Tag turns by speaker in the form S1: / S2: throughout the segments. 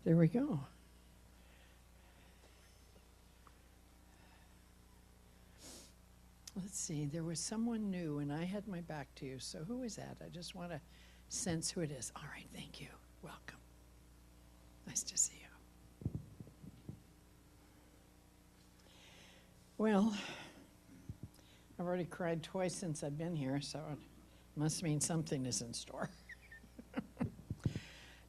S1: There we go. Let's see, there was someone new, and I had my back to you, so who is that? I just want to sense who it is. All right, thank you. Welcome. Nice to see you. Well, I've already cried twice since I've been here, so it must mean something is in store.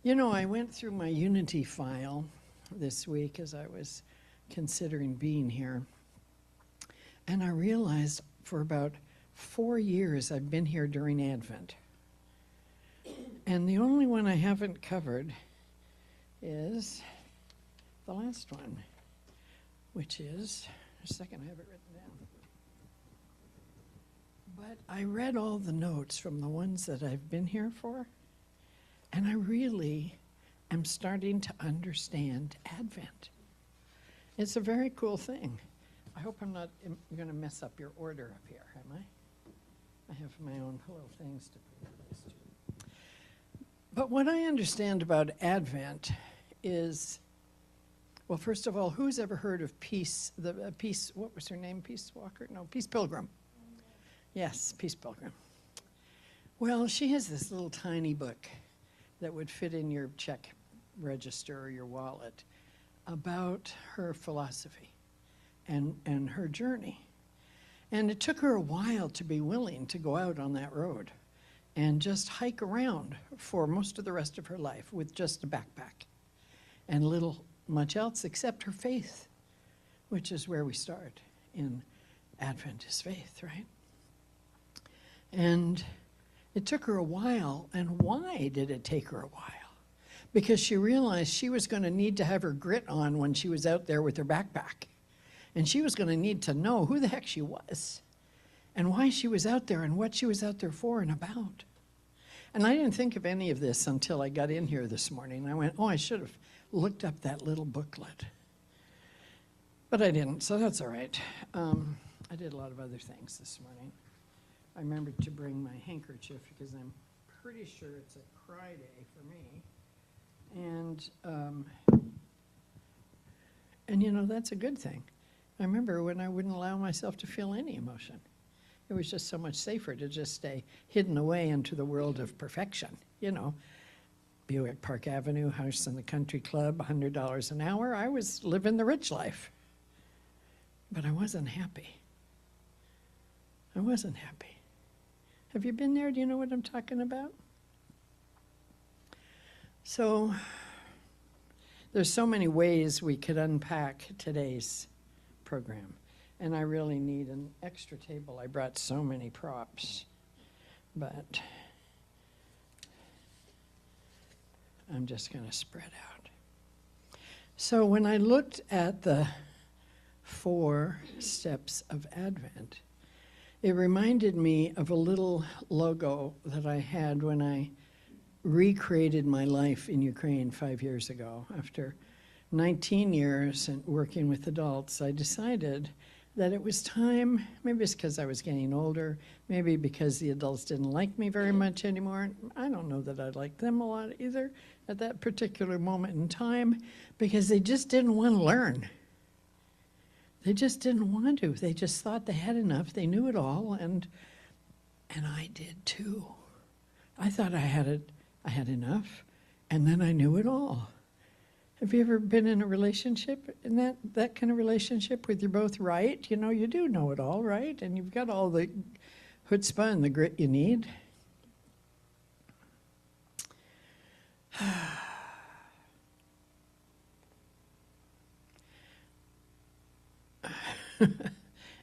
S1: You know, I went through my Unity file this week as I was considering being here, and I realized for about 4 years I've been here during Advent. And the only one I haven't covered is the last one, which is, a second, I have it written down. But I read all the notes from the ones that I've been here for, and I really am starting to understand Advent. It's a very cool thing. I hope I'm not going to mess up your order up here, am I? I have my own little things to put in place too. But what I understand about Advent is, well, first of all, who's ever heard of Peace, what was her name, Peace Walker? No, Peace Pilgrim. Yes, Peace Pilgrim. Well, she has this little tiny book that would fit in your check register or your wallet about her philosophy and her journey. And it took her a while to be willing to go out on that road and just hike around for most of the rest of her life with just a backpack and little much else except her faith, which is where we start in Adventist faith, right? And it took her a while. And why did it take her a while? Because she realized she was going to need to have her grit on when she was out there with her backpack. And she was going to need to know who the heck she was and why she was out there and what she was out there for and about. And I didn't think of any of this until I got in here this morning. I went, oh, I should have looked up that little booklet. But I didn't, so that's all right. I did a lot of other things this morning. I remembered to bring my handkerchief because I'm pretty sure it's a cry day for me. And you know, that's a good thing. I remember when I wouldn't allow myself to feel any emotion. It was just so much safer to just stay hidden away into the world of perfection. You know, Buick Park Avenue, house in the country club, $100 an hour. I was living the rich life. But I wasn't happy. I wasn't happy. Have you been there? Do you know what I'm talking about? So there's so many ways we could unpack today's program. And I really need an extra table. I brought so many props, but I'm just going to spread out. So when I looked at the 4 steps of Advent, it reminded me of a little logo that I had when I recreated my life in Ukraine 5 years ago. After 19 years and working with adults, I decided that it was time, maybe it's because I was getting older, maybe because the adults didn't like me very much anymore. I don't know that I liked them a lot either at that particular moment in time, because they just didn't want to learn. They just didn't want to. They just thought they had enough. They knew it all, and I did too. I thought I had enough, and then I knew it all. Have you ever been in a relationship, in that kind of relationship, where you're both right? You know, you do know it all, right? And you've got all the chutzpah and the grit you need.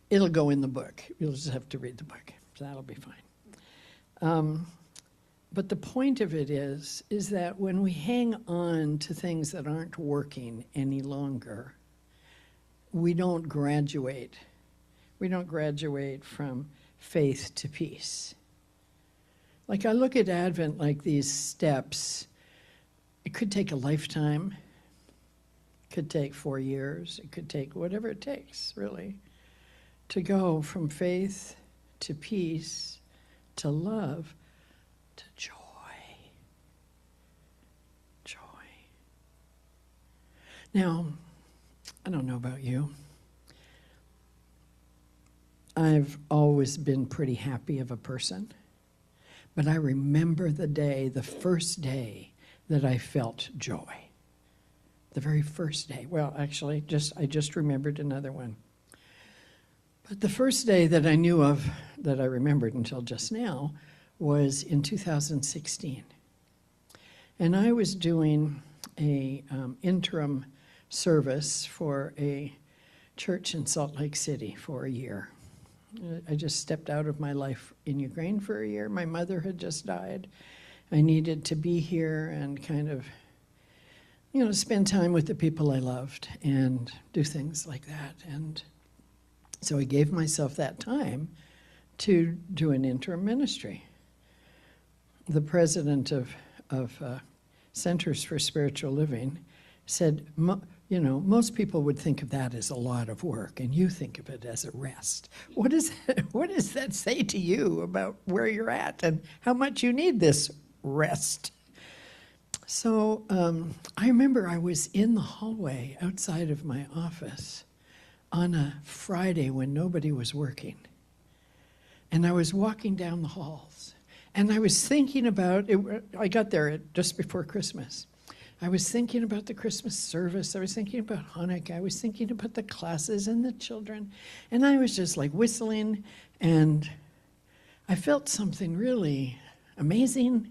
S1: It'll go in the book. You'll just have to read the book. So that'll be fine. But the point of it is that when we hang on to things that aren't working any longer, we don't graduate. We don't graduate from faith to peace. Like I look at Advent like these steps. It could take a lifetime. It could take 4 years. It could take whatever it takes, really, to go from faith to peace to love to joy. Joy. Now, I don't know about you. I've always been pretty happy of a person, but I remember the first day that I felt joy. The very first day. Well, actually, I just remembered another one. But the first day that I knew of, that I remembered until just now, was in 2016. And I was doing a interim service for a church in Salt Lake City for a year. I just stepped out of my life in Ukraine for a year. My mother had just died. I needed to be here and kind of, spend time with the people I loved and do things like that. And so I gave myself that time to do an interim ministry. The president of Centers for Spiritual Living said, most people would think of that as a lot of work, and you think of it as a rest. What does that say to you about where you're at and how much you need this rest? So I remember I was in the hallway outside of my office on a Friday when nobody was working. And I was walking down the halls, and I was thinking about it. I got there just before Christmas. I was thinking about the Christmas service. I was thinking about Hanukkah. I was thinking about the classes and the children. And I was just like whistling, and I felt something really amazing.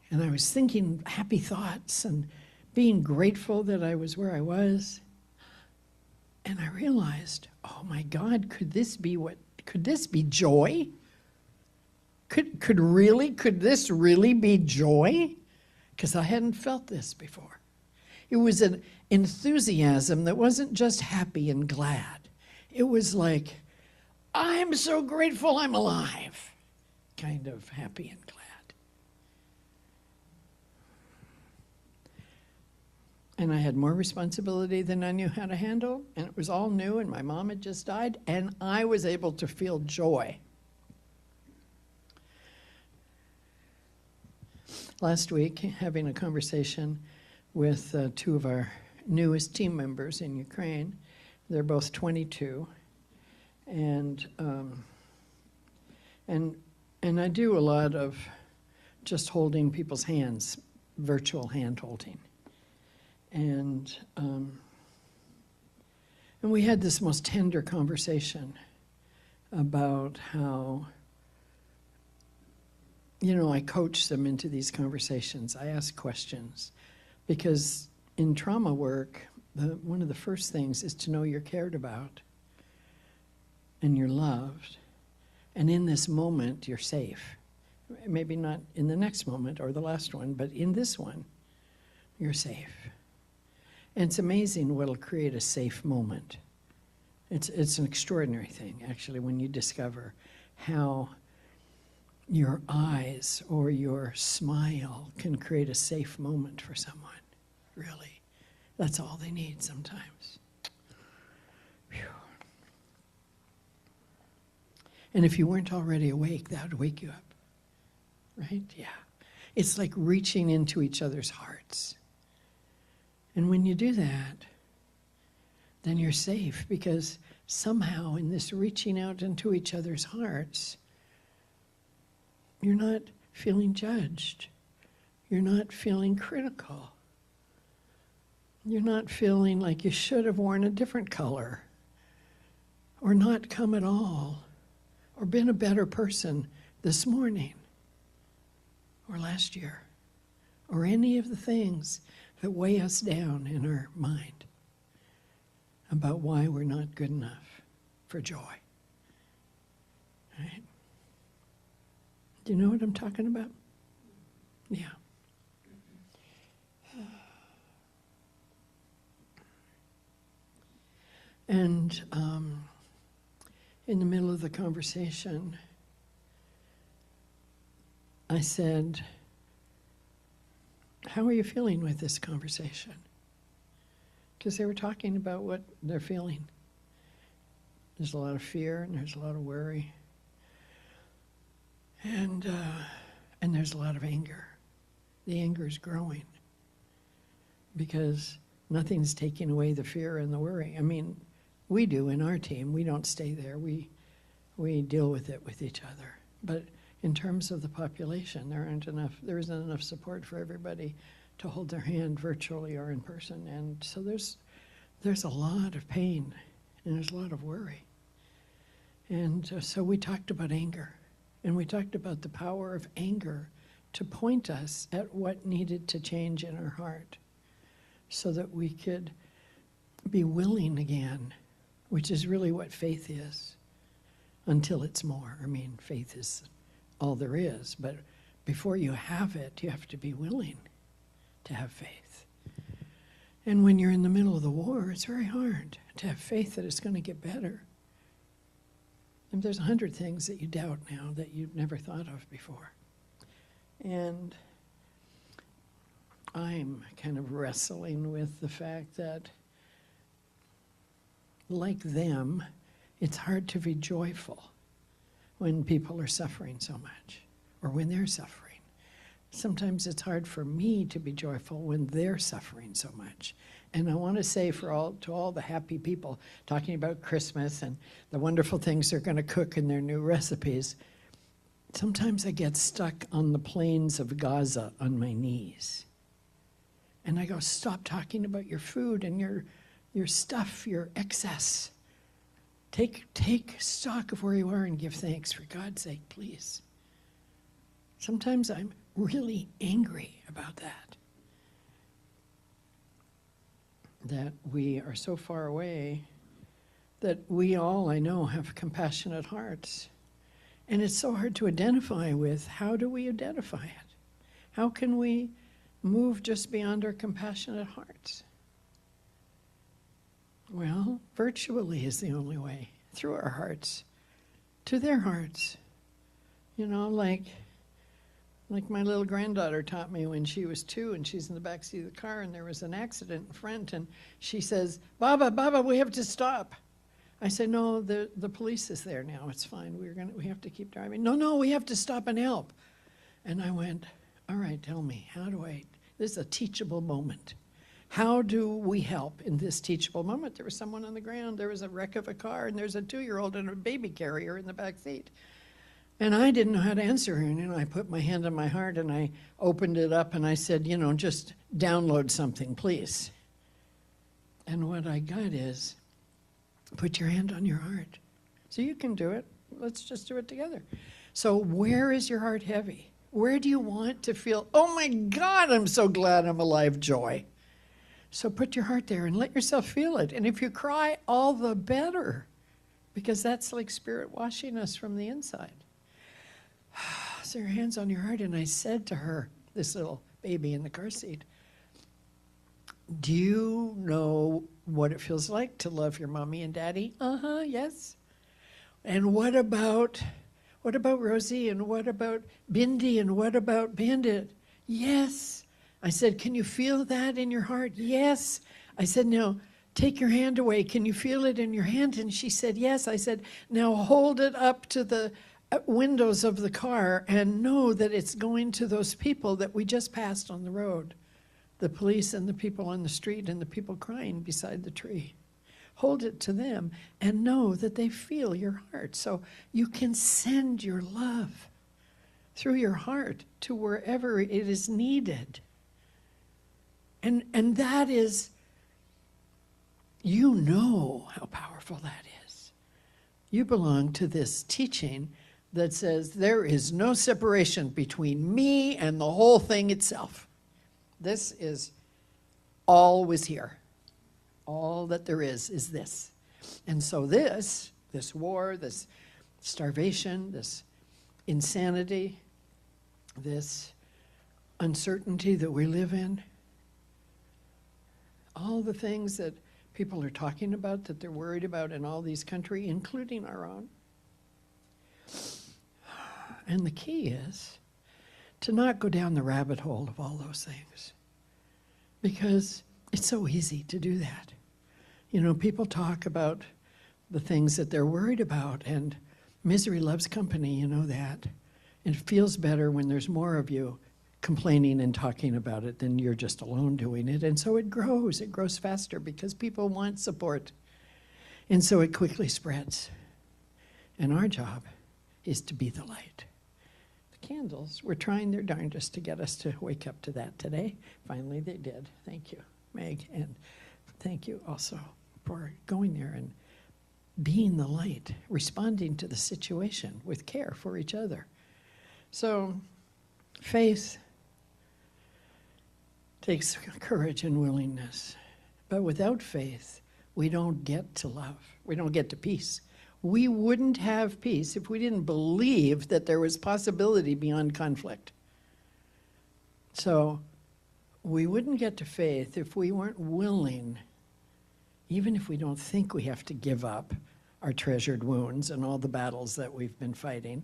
S1: And I was thinking happy thoughts and being grateful that I was where I was. And I realized, oh my God, could this be joy? Could this really be joy? Because I hadn't felt this before. It was an enthusiasm that wasn't just happy and glad. It was like, I'm so grateful I'm alive, kind of happy and glad. And I had more responsibility than I knew how to handle, and it was all new, and my mom had just died, and I was able to feel joy. Last week, having a conversation with two of our newest team members in Ukraine. They're both 22, and I do a lot of just holding people's hands, virtual hand holding, and we had this most tender conversation about how, I coach them into these conversations. I ask questions because in trauma work, one of the first things is to know you're cared about and you're loved. And in this moment, you're safe. Maybe not in the next moment or the last one, but in this one, you're safe. And it's amazing what'll create a safe moment. It's an extraordinary thing, actually, when you discover how your eyes or your smile can create a safe moment for someone. Really. That's all they need sometimes. Whew. And if you weren't already awake, that would wake you up. Right? Yeah. It's like reaching into each other's hearts. And when you do that, then you're safe, because somehow in this reaching out into each other's hearts, you're not feeling judged. You're not feeling critical. You're not feeling like you should have worn a different color, or not come at all, or been a better person this morning, or last year, or any of the things that weigh us down in our mind about why we're not good enough for joy. Right? Do you know what I'm talking about? Yeah. And in the middle of the conversation, I said, how are you feeling with this conversation? Because they were talking about what they're feeling. There's a lot of fear and there's a lot of worry. And there's a lot of anger. The anger is growing because Nothing's taking away the fear and the worry. I mean, we do in our team. We don't stay there. We deal with it with each other. But in terms of the population, there isn't enough support for everybody to hold their hand virtually or in person. And so there's a lot of pain and there's a lot of worry. And so we talked about anger, and we talked about the power of anger to point us at what needed to change in our heart so that we could be willing again, which is really what faith is, until it's more. I mean, faith is all there is, but before you have it, you have to be willing to have faith. And when you're in the middle of the war, it's very hard to have faith that it's going to get better. And there's 100 things that you doubt now that you've never thought of before. And I'm kind of wrestling with the fact that, like them, it's hard to be joyful when people are suffering so much, or when they're suffering. Sometimes it's hard for me to be joyful when they're suffering so much. And I want to say to all the happy people talking about Christmas and the wonderful things they're going to cook in their new recipes, sometimes I get stuck on the plains of Gaza on my knees. And I go, stop talking about your food and your stuff, your excess. Take stock of where you are and give thanks, for God's sake, please. Sometimes I'm really angry about that we are so far away, that we all, I know, have compassionate hearts. And it's so hard to identify with. How do we identify it? How can we move just beyond our compassionate hearts? Well, virtually is the only way, through our hearts, to their hearts. You know, like my little granddaughter taught me when she was 2 and she's in the backseat of the car and there was an accident in front and she says, Baba, we have to stop. I said, no, the police is there now. It's fine. We have to keep driving. No, we have to stop and help. And I went, all right, tell me, this is a teachable moment. How do we help in this teachable moment? There was someone on the ground, there was a wreck of a car, and there's a 2-year-old and a baby carrier in the back seat. And I didn't know how to answer her. And, I put my hand on my heart and I opened it up and I said, just download something, please. And what I got is, put your hand on your heart. So you can do it. Let's just do it together. So where is your heart heavy? Where do you want to feel, oh my God, I'm so glad I'm alive, joy? So put your heart there and let yourself feel it. And if you cry, all the better, because that's like Spirit washing us from the inside. So your hand's on your heart, and I said to her, this little baby in the car seat, do you know what it feels like to love your mommy and daddy? Yes. And what about Rosie, and what about Bindi, and what about Bandit? Yes. I said, can you feel that in your heart? Yes. I said, now take your hand away. Can you feel it in your hand? And she said, yes. I said, now hold it up to the windows of the car and know that it's going to those people that we just passed on the road, the police and the people on the street and the people crying beside the tree. Hold it to them and know that they feel your heart. So you can send your love through your heart to wherever it is needed. And that is, how powerful that is. You belong to this teaching that says there is no separation between me and the whole thing itself. This is always here. All that there is this. And so this war, this starvation, this insanity, this uncertainty that we live in, all the things that people are talking about, that they're worried about in all these countries, including our own. And the key is to not go down the rabbit hole of all those things, because it's so easy to do that. People talk about the things that they're worried about, and misery loves company, that. It feels better when there's more of you complaining and talking about it, then you're just alone doing it. And so it grows faster because people want support. And so it quickly spreads. And our job is to be the light. The candles were trying their darndest to get us to wake up to that today. Finally, they did. Thank you, Meg. And thank you also for going there and being the light, responding to the situation with care for each other. So, faith takes courage and willingness. But without faith, we don't get to love. We don't get to peace. We wouldn't have peace if we didn't believe that there was possibility beyond conflict. So we wouldn't get to faith if we weren't willing, even if we don't think we have to give up our treasured wounds and all the battles that we've been fighting.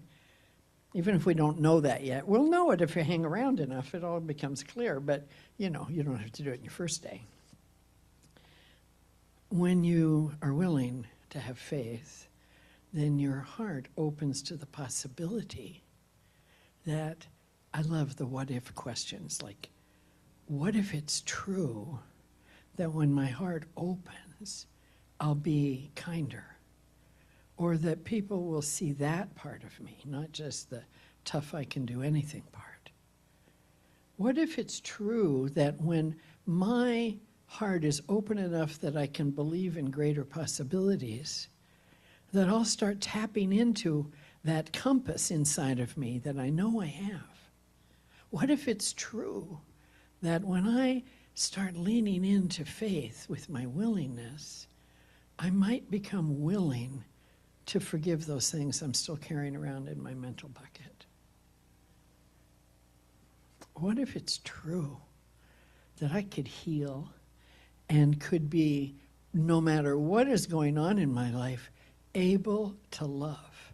S1: Even if we don't know that yet, we'll know it if you hang around enough. It all becomes clear, but you don't have to do it in your first day. When you are willing to have faith, then your heart opens to the possibility that, I love the what if questions, like, what if it's true that when my heart opens, I'll be kinder? Or that people will see that part of me, not just the tough I can do anything part. What if it's true that when my heart is open enough that I can believe in greater possibilities, that I'll start tapping into that compass inside of me that I know I have? What if it's true that when I start leaning into faith with my willingness, I might become willing to forgive those things I'm still carrying around in my mental bucket? What if it's true that I could heal and could be, no matter what is going on in my life, able to love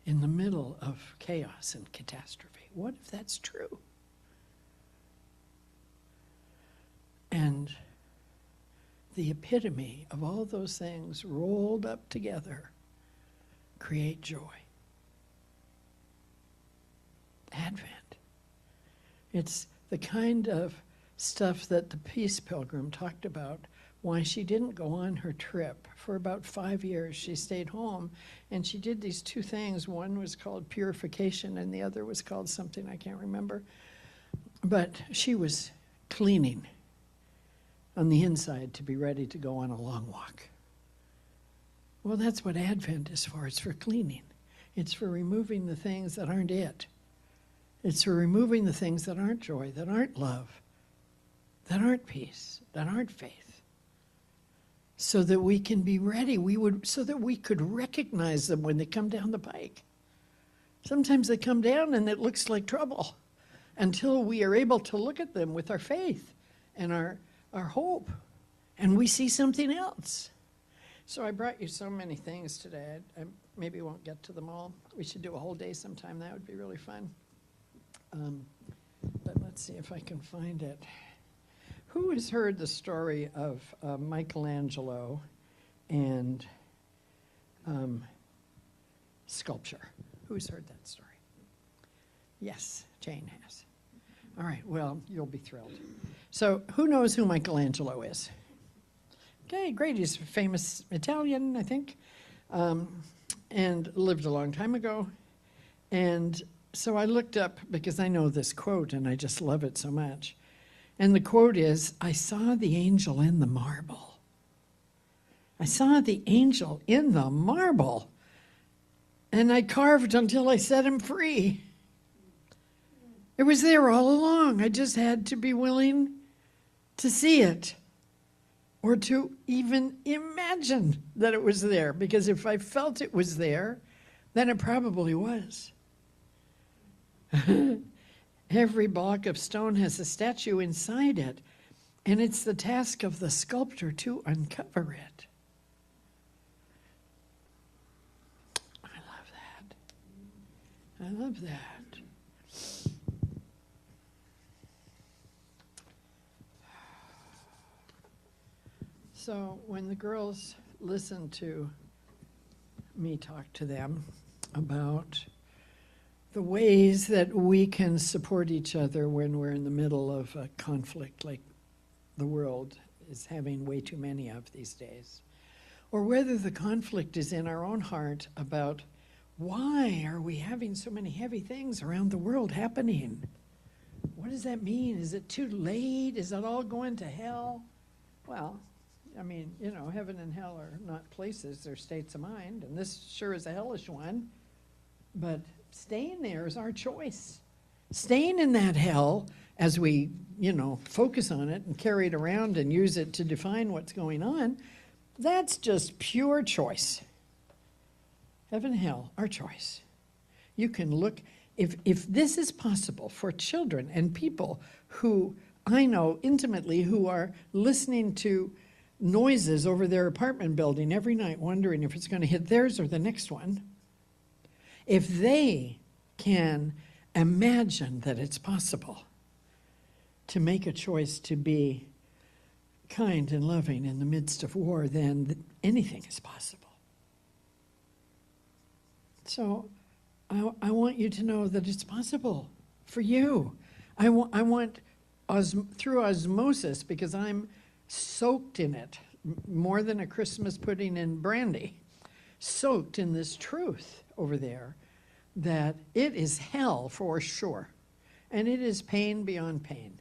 S1: in the middle of chaos and catastrophe? What if that's true? And the epitome of all those things rolled up together create joy. Advent. It's the kind of stuff that the Peace Pilgrim talked about, why she didn't go on her trip. For about 5 years, she stayed home, and she did these two things. One was called purification, and the other was called something I can't remember. But she was cleaning on the inside to be ready to go on a long walk. Well, that's what Advent is for. It's for cleaning. It's for removing the things that aren't it. It's for removing the things that aren't joy, that aren't love, that aren't peace, that aren't faith, so that we can be ready. So that we could recognize them when they come down the pike. Sometimes they come down and it looks like trouble until we are able to look at them with our faith and our hope, and we see something else. So I brought you so many things today. I maybe won't get to them all. We should do a whole day sometime. That would be really fun. But let's see if I can find it. Who has heard the story of Michelangelo and sculpture? Who's heard that story? Yes, Jane has. All right, well, you'll be thrilled. So who knows who Michelangelo is? Okay, great. He's a famous Italian, I think, and lived a long time ago. And so I looked up, because I know this quote, and I just love it so much. And the quote is, I saw the angel in the marble. I saw the angel in the marble. And I carved until I set him free. It was there all along. I just had to be willing to see it, or to even imagine that it was there. Because if I felt it was there, then it probably was. Every block of stone has a statue inside it, and it's the task of the sculptor to uncover it. I love that. I love that. So when the girls listened to me talk to them about the ways that we can support each other when we're in the middle of a conflict like the world is having way too many of these days. Or whether the conflict is in our own heart about why are we having so many heavy things around the world happening? What does that mean? Is it too late? Is it all going to hell? Well, I mean, you know, heaven and hell are not places, they're states of mind, and this sure is a hellish one. But staying there is our choice. Staying in that hell as we, you know, focus on it and carry it around and use it to define what's going on, that's just pure choice. Heaven and hell, our choice. You can look, if this is possible for children and people who I know intimately who are listening to noises over their apartment building every night wondering if it's going to hit theirs or the next one, if they can imagine that it's possible to make a choice to be kind and loving in the midst of war, then anything is possible. So I want you to know that it's possible for you. I want through osmosis, because I'm soaked in it, more than a Christmas pudding and brandy, soaked in this truth over there, that it is hell for sure, and it is pain beyond pain.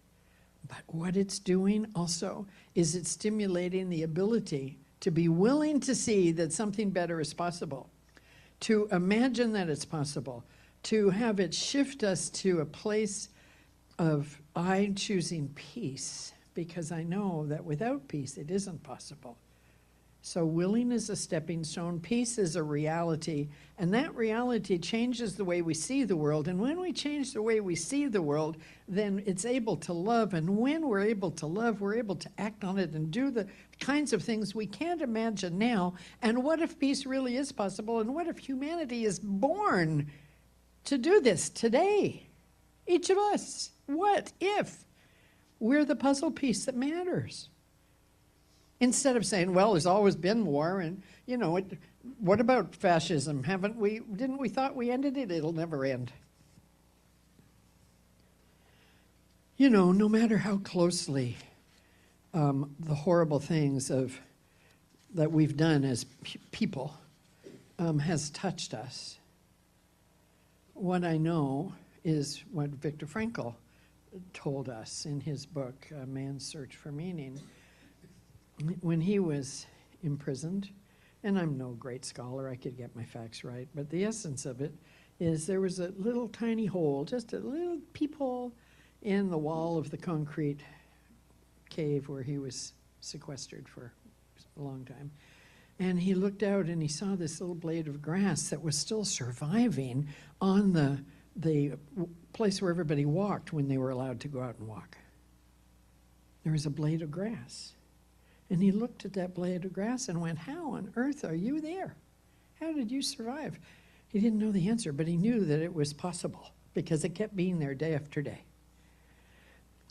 S1: But what it's doing also is it's stimulating the ability to be willing to see that something better is possible, to imagine that it's possible, to have it shift us to a place of I choosing peace, because I know that without peace it isn't possible. So willing is a stepping stone, peace is a reality, and that reality changes the way we see the world. And when we change the way we see the world, then it's able to love. And when we're able to love, we're able to act on it and do the kinds of things we can't imagine now. And what if peace really is possible? And what if humanity is born to do this today? Each of us. What if we're the puzzle piece that matters? Instead of saying, well, there's always been war, and, you know, what about fascism? Didn't we thought we ended it? It'll never end. You know, no matter how closely the horrible things that we've done as people has touched us, what I know is what Viktor Frankl told us in his book, Man's Search for Meaning. When he was imprisoned, and I'm no great scholar, I could get my facts right, but the essence of it is there was a little tiny hole, just a little peephole in the wall of the concrete cave where he was sequestered for a long time. And he looked out and he saw this little blade of grass that was still surviving on the place where everybody walked when they were allowed to go out and walk. There was a blade of grass. And he looked at that blade of grass and went, how on earth are you there? How did you survive? He didn't know the answer, but he knew that it was possible because it kept being there day after day.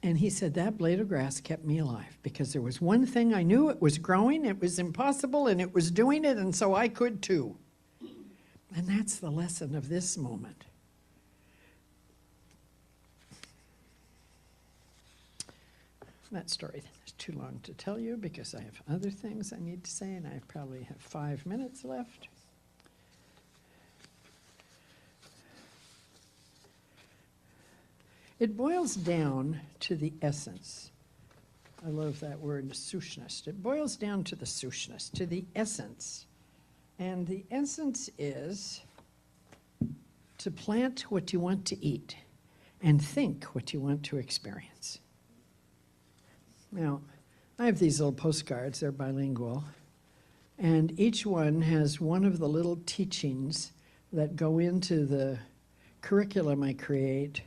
S1: And he said, that blade of grass kept me alive because there was one thing I knew, it was growing, it was impossible, and it was doing it, and so I could too. And that's the lesson of this moment. That story is too long to tell you because I have other things I need to say, and I probably have 5 minutes left. It boils down to the essence. I love that word, sushness. It boils down to the sushness, to the essence. And the essence is to plant what you want to eat and think what you want to experience. Now, I have these little postcards, they're bilingual, and each one has one of the little teachings that go into the curriculum I create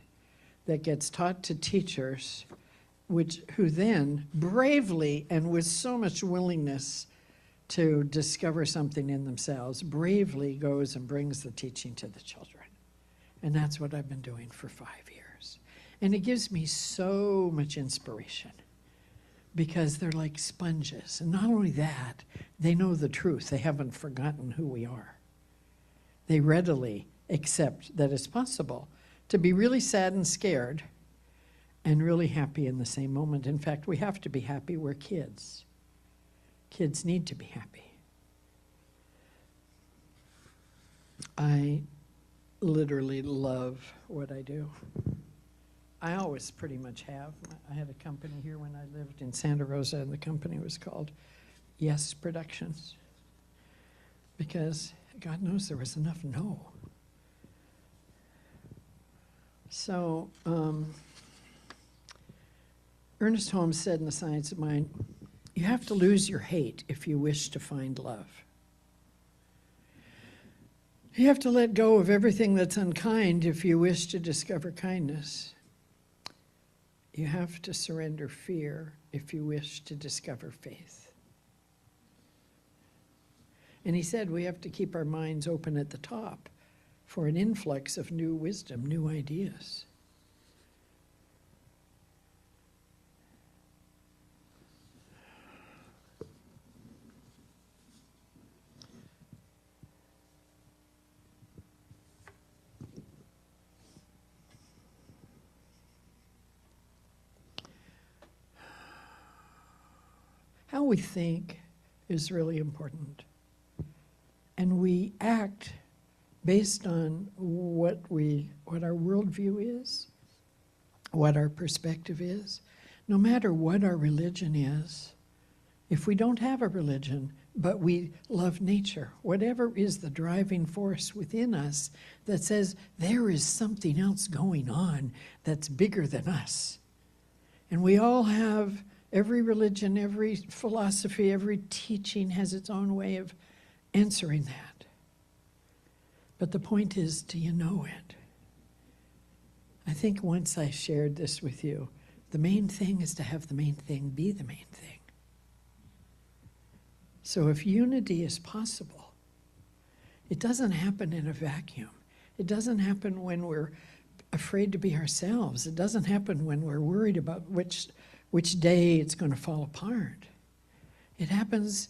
S1: that gets taught to teachers, who then bravely and with so much willingness to discover something in themselves, bravely goes and brings the teaching to the children. And that's what I've been doing for 5 years. And it gives me so much inspiration, because they're like sponges. And not only that, they know the truth. They haven't forgotten who we are. They readily accept that it's possible to be really sad and scared and really happy in the same moment. In fact, we have to be happy. We're kids. Kids need to be happy. I literally love what I do. I always pretty much have. I had a company here when I lived in Santa Rosa, and the company was called Yes Productions, because God knows there was enough no. So Ernest Holmes said in The Science of Mind, you have to lose your hate if you wish to find love. You have to let go of everything that's unkind if you wish to discover kindness. You have to surrender fear if you wish to discover faith. And he said we have to keep our minds open at the top for an influx of new wisdom, new ideas. How we think is really important. And we act based on what our worldview is, what our perspective is. No matter what our religion is, if we don't have a religion, but we love nature, whatever is the driving force within us that says there is something else going on that's bigger than us. And we all have, every religion, every philosophy, every teaching has its own way of answering that. But the point is, do you know it? I think once I shared this with you, the main thing is to have the main thing be the main thing. So if unity is possible, it doesn't happen in a vacuum. It doesn't happen when we're afraid to be ourselves. It doesn't happen when we're worried about which day it's going to fall apart. It happens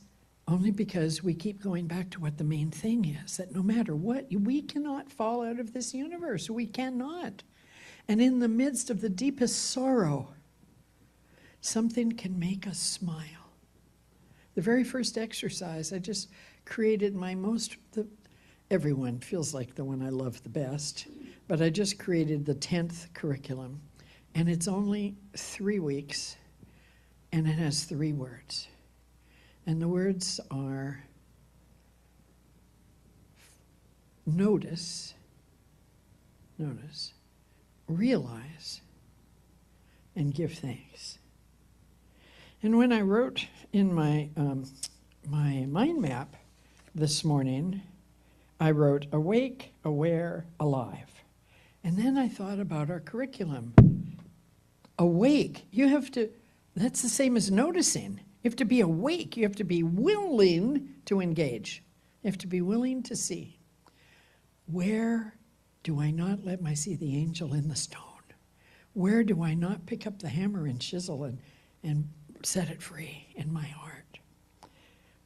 S1: only because we keep going back to what the main thing is, that no matter what, we cannot fall out of this universe. We cannot. And in the midst of the deepest sorrow, something can make us smile. The very first exercise, I just created everyone feels like the one I love the best, but I just created the 10th curriculum. And it's only 3 weeks, and it has 3 words. And the words are notice, realize, and give thanks. And when I wrote in my mind map this morning, I wrote awake, aware, alive. And then I thought about our curriculum. Awake, that's the same as noticing. You have to be awake. You have to be willing to engage. You have to be willing to see. Where do I not let my see the angel in the stone? Where do I not pick up the hammer and chisel and set it free in my heart?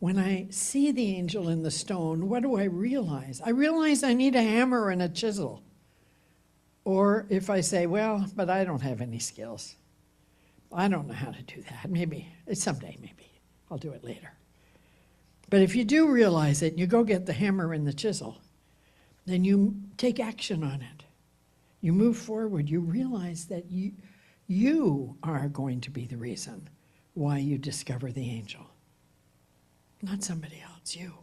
S1: When I see the angel in the stone, what do I realize? I realize I need a hammer and a chisel. Or if I say, well, but I don't have any skills. I don't know how to do that. Maybe, someday maybe. I'll do it later. But if you do realize it, and you go get the hammer and the chisel, then you take action on it. You move forward. You realize that you are going to be the reason why you discover the angel. Not somebody else, you.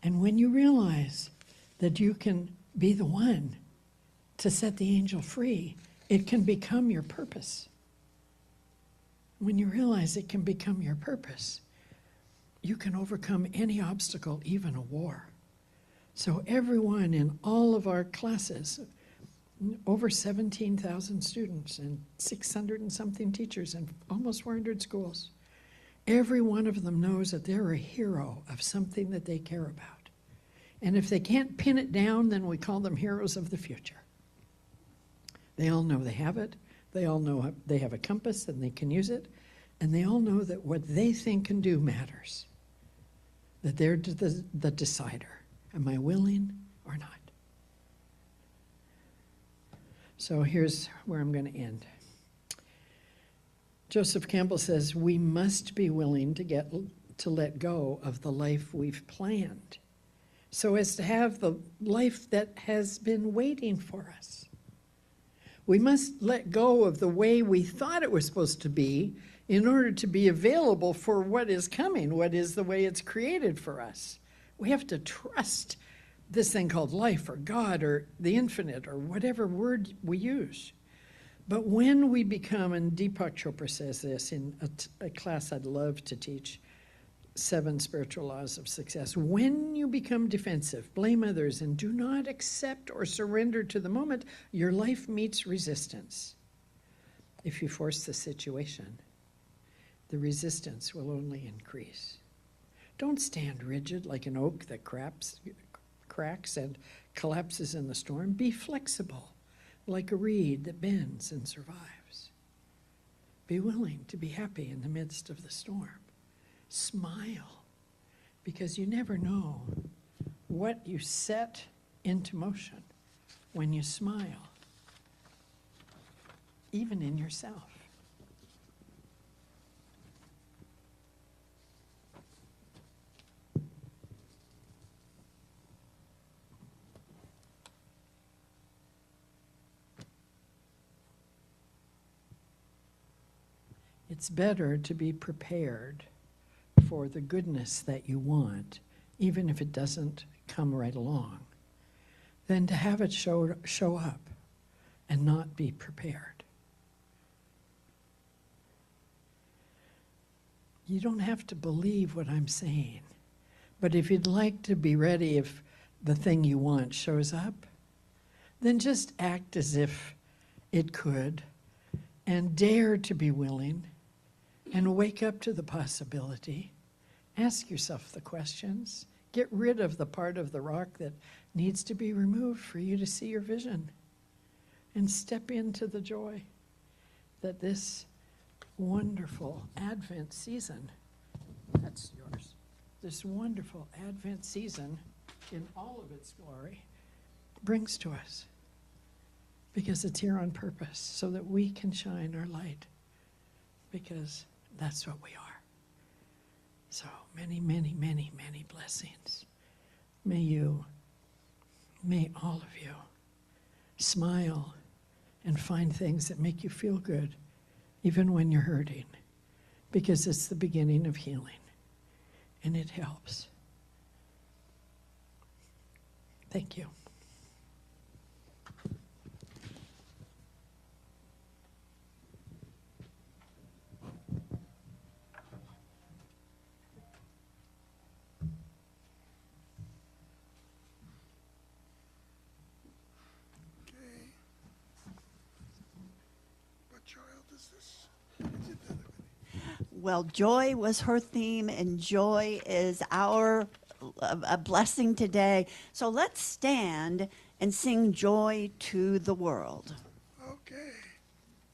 S1: And when you realize that you can be the one to set the angel free, it can become your purpose. When you realize it can become your purpose, you can overcome any obstacle, even a war. So everyone in all of our classes, over 17,000 students and 600 and something teachers and almost 400 schools, every one of them knows that they're a hero of something that they care about. And if they can't pin it down, then we call them heroes of the future. They all know they have it. They all know they have a compass and they can use it. And they all know that what they think and do matters. That they're the decider. Am I willing or not? So here's where I'm going to end. Joseph Campbell says, we must be willing to let go of the life we've planned so as to have the life that has been waiting for us. We must let go of the way we thought it was supposed to be in order to be available for what is coming, what is the way it's created for us. We have to trust this thing called life or God or the infinite or whatever word we use. But when we become, and Deepak Chopra says this in a class I'd love to teach, 7 Spiritual Laws of Success. When you become defensive, blame others, and do not accept or surrender to the moment, your life meets resistance. If you force the situation, the resistance will only increase. Don't stand rigid like an oak that cracks and collapses in the storm. Be flexible like a reed that bends and survives. Be willing to be happy in the midst of the storm. Smile, because you never know what you set into motion when you smile, even in yourself. It's better to be prepared for the goodness that you want, even if it doesn't come right along, than to have it show up and not be prepared. You don't have to believe what I'm saying, but if you'd like to be ready if the thing you want shows up, then just act as if it could and dare to be willing and wake up to the possibility. Ask yourself the questions. Get rid of the part of the rock that needs to be removed for you to see your vision. And step into the joy that this wonderful Advent season, that's yours, this wonderful Advent season in all of its glory brings to us. Because it's here on purpose, so that we can shine our light. Because that's what we are. So many, many, many, many blessings. May all of you smile and find things that make you feel good, even when you're hurting, because it's the beginning of healing, and it helps. Thank you.
S2: Well, joy was her theme, and joy is a blessing today. So let's stand and sing Joy to the World.